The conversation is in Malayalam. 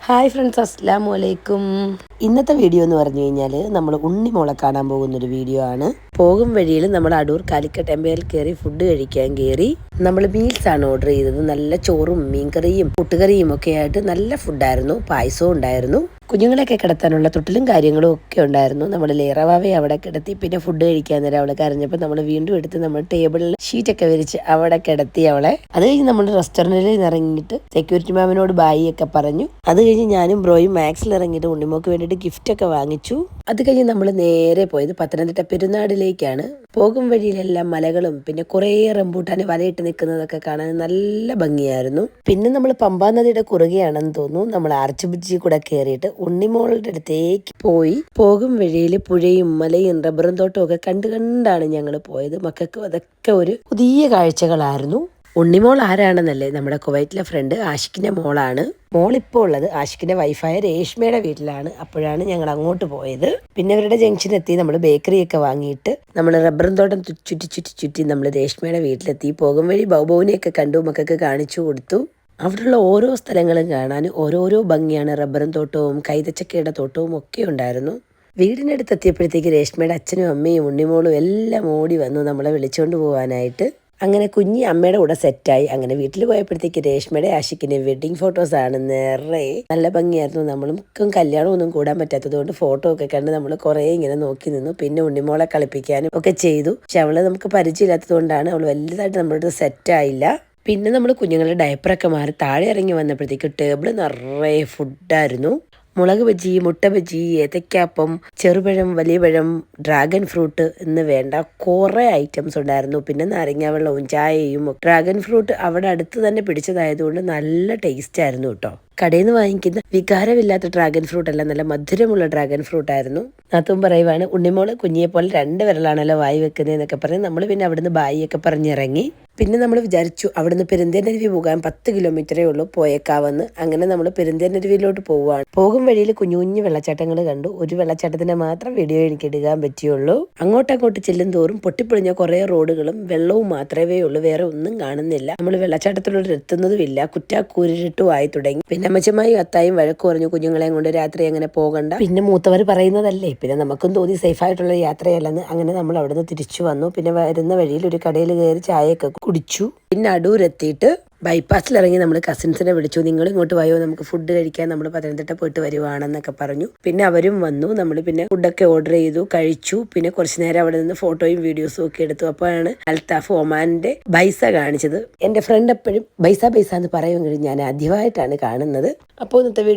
ഹായ് ഫ്രണ്ട്സ്, അസ്സലാമു അലൈക്കും. ഇന്നത്തെ വീഡിയോ എന്ന് പറഞ്ഞു കഴിഞ്ഞാൽ നമ്മൾ ഉണ്ണിമോളെ കാണാൻ പോകുന്നൊരു വീഡിയോ ആണ്. പോകും വഴിയിൽ നമ്മൾ അടൂർ കാലിക്കറ്റ് എംപയറിൽ കയറി ഫുഡ് കഴിക്കാൻ കയറി. നമ്മൾ മീൽസാണ് ഓർഡർ ചെയ്തത്. നല്ല ചോറും മീൻകറിയും പുട്ടുകറിയും ഒക്കെ ആയിട്ട് നല്ല ഫുഡായിരുന്നു. പായസവും ഉണ്ടായിരുന്നു. കുഞ്ഞുങ്ങളെയൊക്കെ കിടത്താനുള്ള തൊട്ടിലും കാര്യങ്ങളും ഒക്കെ ഉണ്ടായിരുന്നു. നമ്മൾ ലേറവാവയെ അവിടെ കിടത്തി. പിന്നെ ഫുഡ് കഴിക്കാൻ നേരം അവളെ കരഞ്ഞപ്പോൾ നമ്മൾ വീണ്ടും എടുത്ത് നമ്മൾ ടേബിളിൽ ഷീറ്റൊക്കെ വിരിച്ച് അവിടെ കിടത്തി അവളെ. അത് കഴിഞ്ഞ് നമ്മൾ റെസ്റ്റോറൻറ്റിൽ ഇറങ്ങിയിട്ട് സെക്യൂരിറ്റി മാമിനോട് ബായി ഒക്കെ പറഞ്ഞു. അത് കഴിഞ്ഞ് ഞാനും ബ്രോയും മാക്സിൽ ഇറങ്ങിയിട്ട് ഉണ്ണിമോക്ക് വേണ്ടിയിട്ട് ഗിഫ്റ്റൊക്കെ വാങ്ങിച്ചു. അത് കഴിഞ്ഞ് നമ്മൾ നേരെ പോയത് പത്തനംതിട്ട പെരുന്നാടിലേക്കാണ്. പോകും വഴിയിലെല്ലാം മലകളും പിന്നെ കുറേ റംബൂട്ടാന് വലയിട്ട് നിൽക്കുന്നതൊക്കെ കാണാൻ നല്ല ഭംഗിയായിരുന്നു. പിന്നെ നമ്മൾ പമ്പാ നദിയുടെ കുറുകയാണെന്ന് തോന്നുന്നു. നമ്മൾ ആർച്ച് ബ്രിഡ്ജിൽ കൂടെ കയറിയിട്ട് ഉണ്ണിമോളുടെ അടുത്തേക്ക് പോയി. പോകും വഴിയിൽ പുഴയും മലയും റബ്ബറും തോട്ടവും ഒക്കെ കണ്ടാണ് ഞങ്ങൾ പോയത്. മക്കൾക്ക് അതൊക്കെ ഒരു പുതിയ കാഴ്ചകളായിരുന്നു. ഉണ്ണിമോൾ ആരാണെന്നല്ലേ, നമ്മുടെ കുവൈറ്റിലെ ഫ്രണ്ട് ആഷിഖിന്റെ മോളാണ്. മോളിപ്പോൾ ഉള്ളത് ആഷിഖിന്റെ വൈഫായ രേഷ്മയുടെ വീട്ടിലാണ്. അപ്പോഴാണ് ഞങ്ങൾ അങ്ങോട്ട് പോയത്. പിന്നെ അവരുടെ ജംഗ്ഷനെത്തി നമ്മൾ ബേക്കറിയൊക്കെ വാങ്ങിയിട്ട് നമ്മൾ റബ്ബറും തോട്ടം ചുറ്റി നമ്മൾ രേഷ്മയുടെ വീട്ടിലെത്തി. പോകും വഴി ബൗബൗനെയൊക്കെ കണ്ടു, മക്കൾക്ക് കാണിച്ചു കൊടുത്തു. അവിടെയുള്ള ഓരോ സ്ഥലങ്ങളും കാണാൻ ഓരോരോ ഭംഗിയാണ്. റബ്ബറും തോട്ടവും കൈതച്ചക്കയുടെ തോട്ടവും ഒക്കെ ഉണ്ടായിരുന്നു. വീടിനടുത്തെത്തിയപ്പോഴത്തേക്ക് രേഷ്മയുടെ അച്ഛനും അമ്മയും ഉണ്ണിമോളും എല്ലാം ഓടി വന്നു നമ്മളെ വിളിച്ചുകൊണ്ട് പോകാനായിട്ട്. അങ്ങനെ കുഞ്ഞി അമ്മയുടെ കൂടെ സെറ്റായി. അങ്ങനെ വീട്ടിൽ പോയപ്പോഴത്തേക്ക് രേഷ്മയുടെ ആഷിക്കിന്റെ വെഡിങ് ഫോട്ടോസാണ് നിറയെ. നല്ല ഭംഗിയായിരുന്നു. നമ്മൾക്കും കല്യാണമൊന്നും കൂടാൻ പറ്റാത്തത് കൊണ്ട് ഫോട്ടോ ഒക്കെ കണ്ട് നമ്മൾ കുറേ ഇങ്ങനെ നോക്കി നിന്നു. പിന്നെ ഉണ്ണിമോളെ കളിപ്പിക്കാനും ഒക്കെ ചെയ്തു. പക്ഷെ അവള് നമുക്ക് പരിചയമില്ലാത്തത് കൊണ്ടാണ് അവൾ വലുതായിട്ട് നമ്മളോട് സെറ്റായില്ല. പിന്നെ നമ്മൾ കുഞ്ഞുങ്ങളുടെ ഡയപ്പറൊക്കെ മാറി താഴെ ഇറങ്ങി വന്നപ്പോഴത്തേക്ക് ടേബിൾ നിറയെ ഫുഡായിരുന്നു. മുളക് ബജി, മുട്ട ബജി, ഏത്തയ്ക്കാപ്പം, ചെറുപഴം, വലിയ പഴം, ഡ്രാഗൺ ഫ്രൂട്ട് എന്ന് വേണ്ട കുറേ ഐറ്റംസ് ഉണ്ടായിരുന്നു. പിന്നെ നാരങ്ങ വെള്ളവും ചായയും. ഡ്രാഗൺ ഫ്രൂട്ട് അവിടെ അടുത്ത് തന്നെ പിടിച്ചതായതുകൊണ്ട് നല്ല ടേസ്റ്റ് ആയിരുന്നു കേട്ടോ. കടയിൽ നിന്ന് വാങ്ങിക്കുന്ന വികാരമില്ലാത്ത ഡ്രാഗൺ ഫ്രൂട്ട് അല്ല, നല്ല മധുരമുള്ള ഡ്രാഗൺ ഫ്രൂട്ട് ആയിരുന്നു. നാത്തും പറയുവാണ്, ഉണ്ണിമോള് കുഞ്ഞിയെ പോലെ 2 വിരലാണല്ലോ വായി വെക്കുന്നതെന്നൊക്കെ പറഞ്ഞ് നമ്മൾ പിന്നെ അവിടുന്ന് ബായി ഒക്കെ പറഞ്ഞിറങ്ങി. പിന്നെ നമ്മൾ വിചാരിച്ചു അവിടുന്ന് പെരുന്തേനരുവി പോകാൻ 10 കിലോമീറ്ററേ ഉള്ളൂ, പോയേക്കാവെന്ന്. അങ്ങനെ നമ്മൾ പെരുന്തേനരുവിയിലോട്ട് പോവുകയാണ്. പോകും വഴിയിൽ കുഞ്ഞു കുഞ്ഞു വെള്ളച്ചാട്ടങ്ങൾ കണ്ടു. ഒരു വെള്ളച്ചാട്ടത്തിന്റെ മാത്രം വീഡിയോ എനിക്ക് എടുക്കാൻ പറ്റിയുള്ളൂ. അങ്ങോട്ടങ്ങോട്ട് ചെല്ലും തോറും പൊട്ടിപ്പൊളിഞ്ഞ കുറേ റോഡുകളും വെള്ളവും മാത്രമേ ഉള്ളൂ, വേറെ ഒന്നും കാണുന്നില്ല. നമ്മൾ വെള്ളച്ചാട്ടത്തിലോട്ട് എത്തുന്നതുമില്ല. കുറ്റാക്കൂരിട്ടും ആയി തുടങ്ങി. പിന്നെ അമ്മച്ചമായും അത്തായും വഴക്ക് പറഞ്ഞു, കുഞ്ഞുങ്ങളെയും കൊണ്ട് രാത്രി അങ്ങനെ പോകണ്ട, പിന്നെ മൂത്തവർ പറയുന്നതല്ലേ, പിന്നെ നമുക്കും തോന്നി സേഫ് ആയിട്ടുള്ള യാത്രയല്ലെന്ന്. അങ്ങനെ നമ്മൾ അവിടുന്ന് തിരിച്ചു വന്നു. പിന്നെ വരുന്ന വഴിയിൽ ഒരു കടയിൽ കയറി ചായയൊക്കെ കുടിച്ചു. പിന്നെ അടൂരെത്തിയിട്ട് ബൈപ്പാസിൽ ഇറങ്ങി നമ്മൾ കസിൻസിനെ വിളിച്ചു. നിങ്ങൾ ഇങ്ങോട്ട് പോയോ, നമുക്ക് ഫുഡ് കഴിക്കാൻ, നമ്മൾ പത്തനംതിട്ട പോയിട്ട് വരുവാണെന്നൊക്കെ പറഞ്ഞു. പിന്നെ അവരും വന്നു. നമ്മൾ പിന്നെ ഫുഡൊക്കെ ഓർഡർ ചെയ്തു, കഴിച്ചു. പിന്നെ കുറച്ച് നേരം അവിടെ നിന്ന് ഫോട്ടോയും വീഡിയോസും ഒക്കെ എടുത്തു. അപ്പോഴാണ് അൽത്താഫ് ഒമാന്റെ ബൈസ കാണിച്ചത്. എൻ്റെ ഫ്രണ്ട് എപ്പോഴും ബൈസ ബൈസ എന്ന് പറയുമെങ്കിലും ഞാൻ ആദ്യമായിട്ടാണ് കാണുന്നത്. അപ്പോൾ ഇന്നത്തെ വീഡിയോ